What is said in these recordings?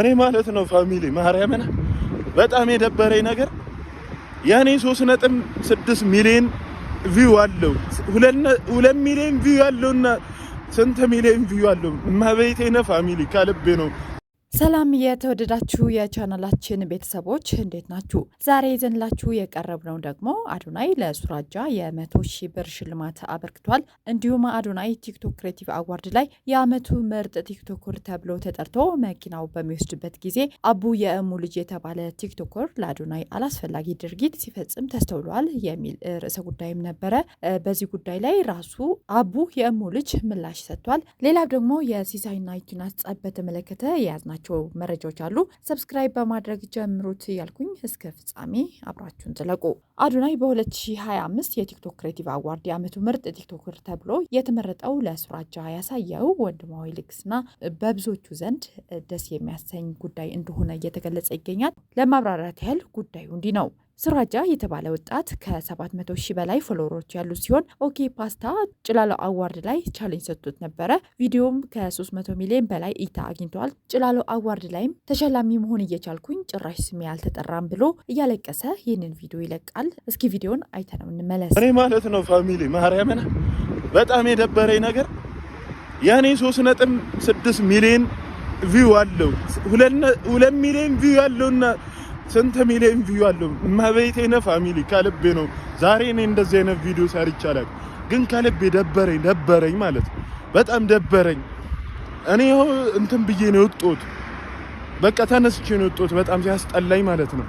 እኔ ማለት ነው ፋሚሊ ማርያምን በጣም የደበረኝ ነገር ያኔ 3.6 ሚሊዮን ቪው አለው 2 ሚሊዮን ቪው ያለውና ስንት ሚሊዮን ቪው አለው ማበይቴና ፋሚሊ ከልቤ ነው። ሰላም የተወደዳችሁ የቻናላችን ቤተሰቦች እንዴት ናችሁ? ዛሬ ይዘንላችሁ የቀረብነው ደግሞ አዶናይ ለሱራጃ የ100,000 ብር ሽልማት አበርክቷል። እንዲሁም አዶናይ ቲክቶክ ክሬቲቭ አዋርድ ላይ የአመቱ ምርጥ ቲክቶከር ተብሎ ተጠርቶ መኪናው በሚወስድበት ጊዜ አቡ የእሙ ልጅ የተባለ ቲክቶከር ለአዶናይ አላስፈላጊ ድርጊት ሲፈጽም ተስተውሏል የሚል ርዕሰ ጉዳይም ነበረ። በዚህ ጉዳይ ላይ ራሱ አቡ የእሙ ልጅ ምላሽ ሰጥቷል። ሌላው ደግሞ የሲሳይና ዩቲናስ ጸብ በተመለከተ የያዝናቸው መረጃዎች አሉ። ሰብስክራይብ በማድረግ ጀምሩት እያልኩኝ እስከ ፍጻሜ አብራችሁን ዝለቁ። አዶናይ በ2025 የቲክቶክ ክሬቲቭ አዋርድ የአመቱ ምርጥ ቲክቶከር ተብሎ የተመረጠው ለሱራጃ ያሳየው ወንድማዊ ልግስና በብዙዎቹ ዘንድ ደስ የሚያሰኝ ጉዳይ እንደሆነ እየተገለጸ ይገኛል። ለማብራራት ያህል ጉዳዩ እንዲህ ነው። ሱራጃ የተባለ ወጣት ከ700,000 በላይ ፎሎወሮች ያሉ ሲሆን ኦኬ ፓስታ ጭላሎ አዋርድ ላይ ቻሌንጅ ሰጥቶት ነበረ። ቪዲዮም ከ300 ሚሊዮን በላይ እይታ አግኝቷል። ጭላሎ አዋርድ ላይም ተሸላሚ መሆን እየቻልኩኝ ጭራሽ ስሜ አልተጠራም ብሎ እያለቀሰ ይህንን ቪዲዮ ይለቃል። እስኪ ቪዲዮን አይተነው እንመለስ። እኔ ማለት ነው ፋሚሊ ማርያምን በጣም የደበረኝ ነገር ያኔ 3.6 ሚሊዮን ቪው አለው 2 ሚሊዮን ቪው ያለውና ስንት ሚሊዮን ቪው አለው ማበይቴና ፋሚሊ ከልቤ ነው። ዛሬ እኔ እንደዚህ አይነት ቪዲዮ ሰርቻለሁ ግን ከልቤ ደበረኝ ማለት በጣም ደበረኝ። እኔ እንትን ብዬ ነው የወጣሁት፣ በቃ ተነስቼ ነው የወጣሁት በጣም ሲያስጠላኝ ማለት ነው።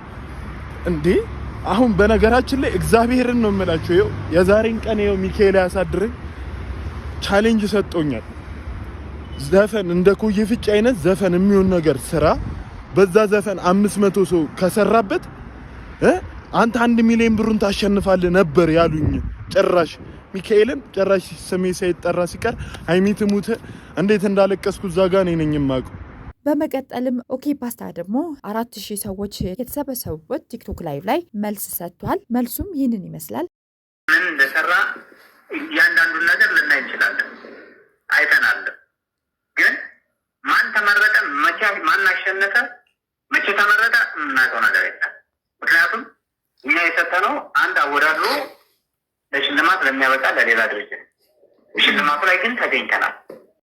እንዴ አሁን በነገራችን ላይ እግዚአብሔርን ነው የምላችሁ ይኸው የዛሬን ቀን ይኸው ሚካኤል ያሳድረኝ ቻሌንጅ ሰጥቶኛል። ዘፈን እንደ ኩይ ፍጭ አይነት ዘፈን የሚሆን ነገር ስራ በዛ ዘፈን 500 ሰው ከሰራበት አንተ 1 ሚሊዮን ብሩን ታሸንፋለህ ነበር ያሉኝ። ጭራሽ ሚካኤልን ጭራሽ ስሜ ሳይጠራ ሲቀር ሃይሚት ሙት እንዴት እንዳለቀስኩ እዛ ጋር ነኝ የማውቀው። በመቀጠልም ኦኬ ፓስታ ደግሞ 4000 ሰዎች የተሰበሰቡበት ቲክቶክ ላይቭ ላይ መልስ ሰጥቷል። መልሱም ይህንን ይመስላል። ምን እንደሰራ ያንዳንዱን ነገር ልናይ እንችላለን፣ አይተናል። ግን ማን ተመረጠ፣ ማን አሸነፈ፣ መቼ ተመረጠ የምናውቀው ነገር የለም። ምክንያቱም እኛ የሰጠነው አንድ አወዳድሮ ለሽልማት ለሚያበቃ ለሌላ ድርጅት፣ ሽልማቱ ላይ ግን ተገኝተናል።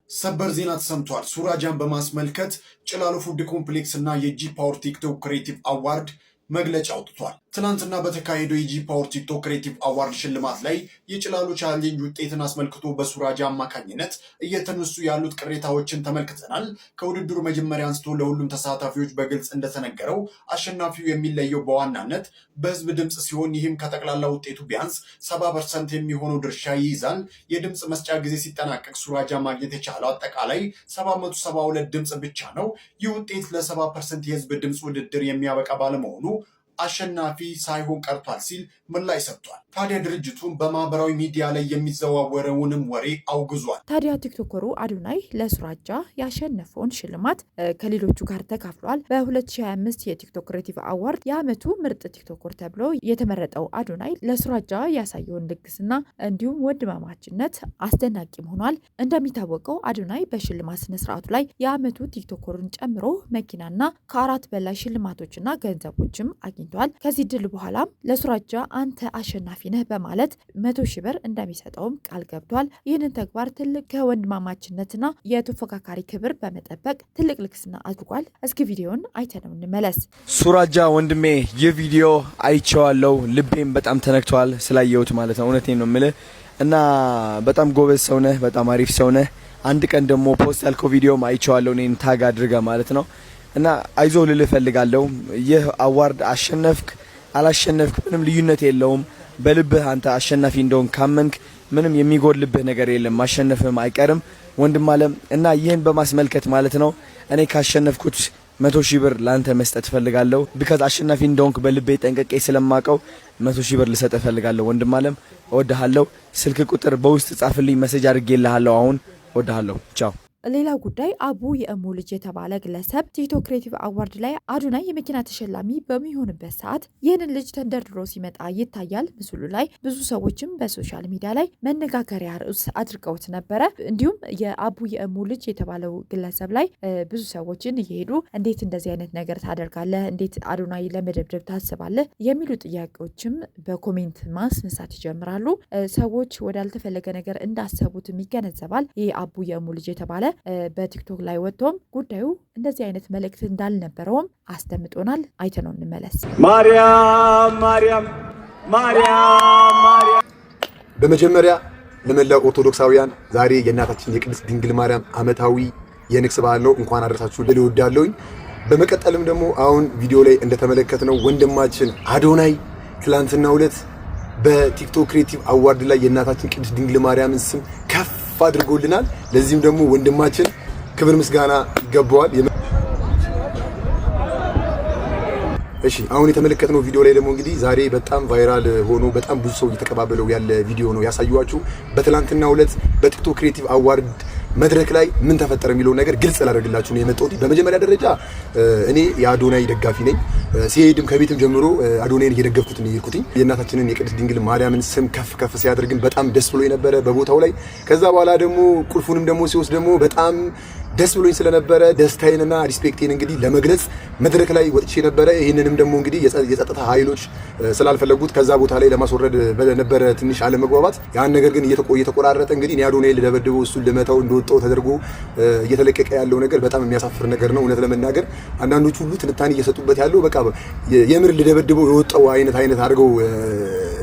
ሰበር ዜና ተሰምቷል። ሱራጃን በማስመልከት ጭላሎ ፉድ ኮምፕሌክስ እና የጂ ፓወር ቲክቶክ ክሬቲቭ አዋርድ መግለጫ አውጥቷል። ትናንትና በተካሄደው የጂ ፓወር ቲክቶክ ክሬቲቭ አዋርድ ሽልማት ላይ የጭላሎ ቻሌንጅ ውጤትን አስመልክቶ በሱራጃ አማካኝነት እየተነሱ ያሉት ቅሬታዎችን ተመልክተናል። ከውድድሩ መጀመሪያ አንስቶ ለሁሉም ተሳታፊዎች በግልጽ እንደተነገረው አሸናፊው የሚለየው በዋናነት በህዝብ ድምፅ ሲሆን ይህም ከጠቅላላ ውጤቱ ቢያንስ 70% የሚሆነው ድርሻ ይይዛል። የድምፅ መስጫ ጊዜ ሲጠናቀቅ ሱራጃ ማግኘት የቻለው አጠቃላይ 772 ድምፅ ብቻ ነው። ይህ ውጤት ለ70% የህዝብ ድምፅ ውድድር የሚያበቃ ባለመሆኑ አሸናፊ ሳይሆን ቀርቷል ሲል ምላሽ ሰጥቷል። ታዲያ ድርጅቱን በማህበራዊ ሚዲያ ላይ የሚዘዋወረውንም ወሬ አውግዟል። ታዲያ ቲክቶከሩ አዶናይ ለሱራጃ ያሸነፈውን ሽልማት ከሌሎቹ ጋር ተካፍሏል። በ2025 የቲክቶክ ክሬቲቭ አዋርድ የአመቱ ምርጥ ቲክቶከር ተብሎ የተመረጠው አዶናይ ለሱራጃ ያሳየውን ልግስና እንዲሁም ወንድማማችነት አስደናቂም ሆኗል። እንደሚታወቀው አዶናይ በሽልማት ስነስርዓቱ ላይ የአመቱ ቲክቶከሩን ጨምሮ መኪናና ከ4 በላይ ሽልማቶችና ገንዘቦችም አግኝቷል። ከዚህ ድል በኋላም ለሱራጃ አንተ አሸናፊ ነህ በማለት 100,000 ብር እንደሚሰጠውም ቃል ገብቷል። ይህንን ተግባር ትልቅ ከወንድማማችነትና የተፎካካሪ ክብር በመጠበቅ ትልቅ ልግስና አድርጓል። እስኪ ቪዲዮን አይተነው እንመለስ። ሱራጃ ወንድሜ ይህ ቪዲዮ አይቼዋለሁ፣ ልቤም በጣም ተነክቷል ስላየሁት ማለት ነው። እውነቴን ነው የምልህ እና በጣም ጎበዝ ሰው ነህ፣ በጣም አሪፍ ሰው ነህ። አንድ ቀን ደግሞ ፖስት ያልከው ቪዲዮም አይቼዋለሁ እኔን ታግ አድርገህ ማለት ነው። እና አይዞህ ልልህ እፈልጋለሁ። ይህ አዋርድ አሸነፍክ አላሸነፍክ ምንም ልዩነት የለውም። በልብህ አንተ አሸናፊ እንደሆን ካመንክ ምንም የሚጎልብህ ነገር የለም፣ ማሸነፍም አይቀርም ወንድም አለም። እና ይህን በማስመልከት ማለት ነው እኔ ካሸነፍኩት 100,000 ብር ላንተ መስጠት እፈልጋለሁ። ቢካዝ አሸናፊ እንደሆንክ በልቤ ጠንቀቄ ስለማቀው 100,000 ብር ልሰጥ እፈልጋለሁ ወንድም አለም። እወድሃለሁ። ስልክ ቁጥር በውስጥ ጻፍልኝ፣ ሜሴጅ አድርጌልሃለሁ። አሁን እወድሃለሁ። ቻው ሌላ ጉዳይ አቡ የእሙ ልጅ የተባለ ግለሰብ ቲክቶክ ክሬቲቭ አዋርድ ላይ አዶናይ የመኪና ተሸላሚ በሚሆንበት ሰዓት ይህንን ልጅ ተንደርድሮ ሲመጣ ይታያል። ምስሉ ላይ ብዙ ሰዎችም በሶሻል ሚዲያ ላይ መነጋገሪያ ርዕስ አድርገውት ነበረ። እንዲሁም የአቡ የእሙ ልጅ የተባለው ግለሰብ ላይ ብዙ ሰዎችን እየሄዱ እንዴት እንደዚህ አይነት ነገር ታደርጋለህ? እንዴት አዶናይ ለመደብደብ ታስባለህ? የሚሉ ጥያቄዎችም በኮሜንት ማስነሳት ይጀምራሉ። ሰዎች ወዳልተፈለገ ነገር እንዳሰቡትም ይገነዘባል። ይህ አቡ የእሙ ልጅ የተባለ በቲክቶክ ላይ ወጥቶም ጉዳዩ እንደዚህ አይነት መልእክት እንዳልነበረውም አስደምጦናል። አይተነው እንመለስ። ማርያም ማርያም ማርያም ማርያም። በመጀመሪያ ለመላው ኦርቶዶክሳውያን ዛሬ የእናታችን የቅድስት ድንግል ማርያም ዓመታዊ የንግስ በዓል ነው። እንኳን አደረሳችሁ ልል እወዳለሁኝ። በመቀጠልም ደግሞ አሁን ቪዲዮ ላይ እንደተመለከትነው ወንድማችን አዶናይ ትላንትናው ዕለት በቲክቶክ ክሬቲቭ አዋርድ ላይ የእናታችን ቅድስት ድንግል ማርያምን ስም ከፍ አድርጎልናል። ለዚህም ደግሞ ወንድማችን ክብር ምስጋና ይገባዋል። እሺ አሁን የተመለከትነው ቪዲዮ ላይ ደግሞ እንግዲህ ዛሬ በጣም ቫይራል ሆኖ በጣም ብዙ ሰው እየተቀባበለው ያለ ቪዲዮ ነው ያሳዩዋችሁ። በትላንትናው ዕለት በቲክቶክ ክሬቲቭ አዋርድ መድረክ ላይ ምን ተፈጠረ የሚለው ነገር ግልጽ ላደርግላችሁ ነው የመጣሁት። በመጀመሪያ ደረጃ እኔ የአዶናይ ደጋፊ ነኝ። ሲሄድም ከቤትም ጀምሮ አዶናይን እየደገፍኩት ነው የሄድኩት። የእናታችንን የቅድስት ድንግል ማርያምን ስም ከፍ ከፍ ሲያደርግን በጣም ደስ ብሎ የነበረ በቦታው ላይ። ከዛ በኋላ ደግሞ ቁልፉንም ደግሞ ሲወስድ ደግሞ በጣም ደስ ብሎኝ ስለነበረ ደስታዬንና ሪስፔክቴን እንግዲህ ለመግለጽ መድረክ ላይ ወጥቼ ነበረ። ይህንንም ደግሞ እንግዲህ የጸጥታ ኃይሎች ስላልፈለጉት ከዛ ቦታ ላይ ለማስወረድ በነበረ ትንሽ አለመግባባት ያን ነገር ግን እየተቆራረጠ እንግዲህ እኔ አዶናይን ልደበድበው እሱን ልመታው እንደወጣው ተደርጎ እየተለቀቀ ያለው ነገር በጣም የሚያሳፍር ነገር ነው። እውነት ለመናገር አንዳንዶቹ ሁሉ ትንታኔ እየሰጡበት ያለው በቃ የምር ልደበድበው የወጣው አይነት አድርገው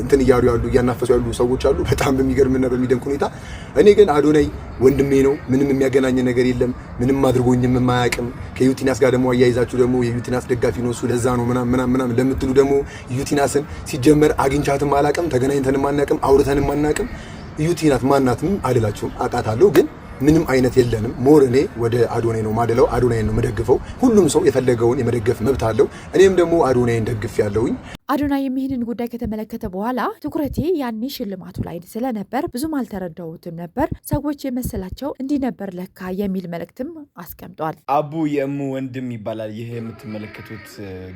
እንትን እያሉ ያሉ እያናፈሱ ያሉ ሰዎች አሉ። በጣም በሚገርምና በሚደንቅ ሁኔታ እኔ ግን አዶናይ ወንድሜ ነው። ምንም የሚያገናኝ ነገር የለም። ምንም አድርጎኝም የማያውቅም። ከዩቲናስ ጋር ደግሞ አያይዛችሁ ደግሞ የዩቲናስ ደጋፊ ነው እሱ ለዛ ነው ምናምን ለምትሉ ደግሞ ዩቲናስን ሲጀመር አግኝቻትም አላውቅም፣ ተገናኝተንም አናውቅም፣ አውርተንም አናውቅም። ዩቲናስ ማናትም አልላችሁም፣ አውቃታለሁ ግን ምንም አይነት የለንም። ሞር እኔ ወደ አዶናይ ነው ማደለው፣ አዶናይን ነው መደግፈው። ሁሉም ሰው የፈለገውን የመደገፍ መብት አለው። እኔም ደግሞ አዶናይን ደግፍ ያለውኝ። አዶናይ ይህንን ጉዳይ ከተመለከተ በኋላ ትኩረቴ ያኔ ሽልማቱ ላይ ስለነበር ብዙም አልተረዳሁትም ነበር። ሰዎች የመሰላቸው እንዲህ ነበር ለካ የሚል መልእክትም አስቀምጧል። አቡ የእሙ ወንድም ይባላል። ይህ የምትመለከቱት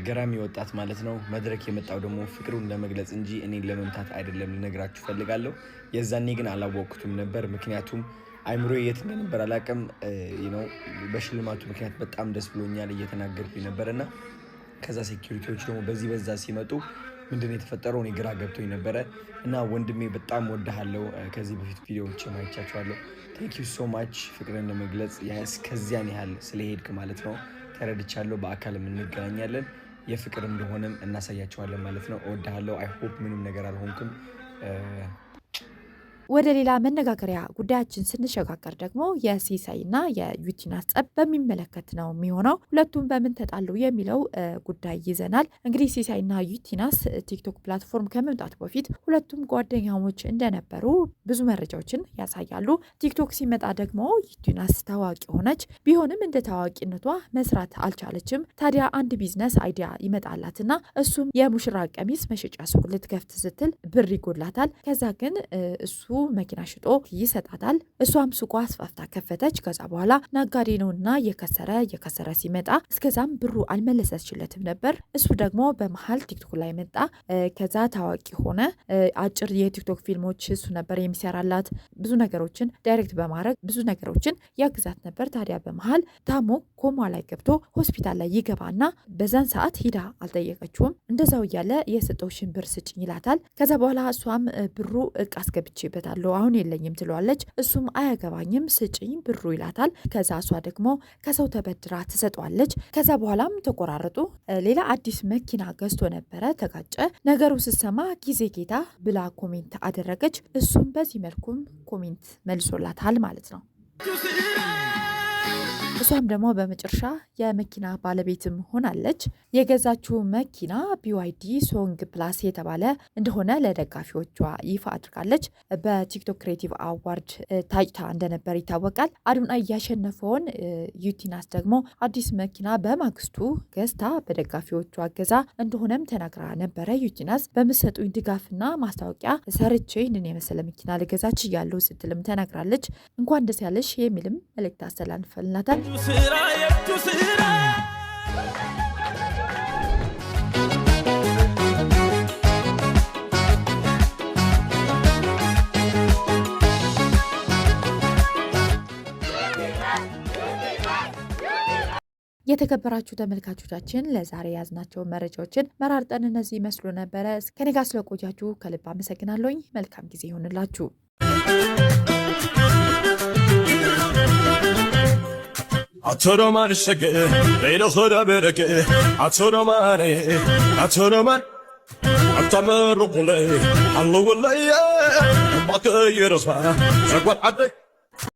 ገራሚ ወጣት ማለት ነው። መድረክ የመጣው ደግሞ ፍቅሩን ለመግለጽ እንጂ እኔን ለመምታት አይደለም ልነግራችሁ ፈልጋለሁ። የዛኔ ግን አላወቅኩትም ነበር፣ ምክንያቱም አይምሮ የት እንደነበር አላውቅም። በሽልማቱ ምክንያት በጣም ደስ ብሎኛል እየተናገርኩኝ ነበርና ከዛ ሴኩሪቲዎች ደግሞ በዛ ሲመጡ ምንድነው የተፈጠረው እኔ ግራ ገብቶኝ ነበረ። እና ወንድሜ በጣም ወድሃለሁ። ከዚህ በፊት ቪዲዮዎች ማይቻቸዋለሁ። ቴንክ ዩ ሶ ማች ፍቅርን ለመግለጽ ከዚያን ያህል ስለሄድክ ማለት ነው ተረድቻለሁ። በአካልም እንገናኛለን። የፍቅር እንደሆነም እናሳያቸዋለን ማለት ነው። እወድሃለሁ። አይ ሆፕ ምንም ነገር አልሆንክም። ወደ ሌላ መነጋገሪያ ጉዳያችን ስንሸጋገር ደግሞ የሲሳይና የዩቲናስ ጸብ በሚመለከት ነው የሚሆነው። ሁለቱም በምን ተጣሉ የሚለው ጉዳይ ይዘናል። እንግዲህ ሲሳይና ዩቲናስ ቲክቶክ ፕላትፎርም ከመምጣቱ በፊት ሁለቱም ጓደኛሞች እንደነበሩ ብዙ መረጃዎችን ያሳያሉ። ቲክቶክ ሲመጣ ደግሞ ዩቲናስ ታዋቂ ሆነች። ቢሆንም እንደ ታዋቂነቷ መስራት አልቻለችም። ታዲያ አንድ ቢዝነስ አይዲያ ይመጣላትና እሱም የሙሽራ ቀሚስ መሸጫ ሱቅ ልትከፍት ስትል ብር ይጎላታል። ከዛ ግን እሱ መኪና ሽጦ ይሰጣታል። እሷም ሱቋ አስፋፍታ ከፈተች። ከዛ በኋላ ነጋዴ ነውና የከሰረ ሲመጣ እስከዛም ብሩ አልመለሰችለትም ነበር። እሱ ደግሞ በመሀል ቲክቶክ ላይ መጣ። ከዛ ታዋቂ ሆነ። አጭር የቲክቶክ ፊልሞች እሱ ነበር የሚሰራላት። ብዙ ነገሮችን ዳይሬክት በማድረግ ብዙ ነገሮችን ያግዛት ነበር። ታዲያ በመሀል ታሞ ኮማ ላይ ገብቶ ሆስፒታል ላይ ይገባና በዛን ሰዓት ሂዳ አልጠየቀችውም። እንደዛው እያለ የሰጠውሽን ብር ስጭኝ ይላታል። ከዛ በኋላ እሷም ብሩ እቃ አስገብቼበታለሁ አሁን የለኝም ትለዋለች። እሱም አያገባኝም ስጭኝ ብሩ ይላታል። ከዛ እሷ ደግሞ ከሰው ተበድራ ትሰጧለች። ከዛ በኋላም ተቆራረጡ። ሌላ አዲስ መኪና ገዝቶ ነበረ፣ ተጋጨ። ነገሩ ስትሰማ ጊዜ ጌታ ብላ ኮሜንት አደረገች። እሱም በዚህ መልኩም ኮሜንት መልሶላታል ማለት ነው። እሷም ደግሞ በመጨረሻ የመኪና ባለቤትም ሆናለች። የገዛችው መኪና BYD ሶንግ ፕላስ የተባለ እንደሆነ ለደጋፊዎቿ ይፋ አድርጋለች። በቲክቶክ ክሬቲቭ አዋርድ ታጭታ እንደነበር ይታወቃል። አዶናይ ያሸነፈውን ዩቲናስ ደግሞ አዲስ መኪና በማግስቱ ገዝታ በደጋፊዎቿ እገዛ እንደሆነም ተናግራ ነበረ። ዩቲናስ በምሰጡኝ ድጋፍና ማስታወቂያ ሰርቼ ይህንን የመሰለ መኪና ልገዛች እያለሁ ስትልም ተናግራለች። እንኳን ደስ ያለሽ የሚልም መልእክት አስተላልፈልናታል። የተከበራችሁ ተመልካቾቻችን ለዛሬ ያዝናቸው መረጃዎችን መራርጠን እነዚህ መስሎ ነበረ። ከኔ ጋር ስለቆያችሁ ከልብ አመሰግናለሁኝ። መልካም ጊዜ ይሆንላችሁ። አቶሮማን ሸገ ሌሎ ሆዳ በረከ አቶሮማን አታመሩ ላይ አለው ላይ ባከ ይረሳ ዘጓት አደ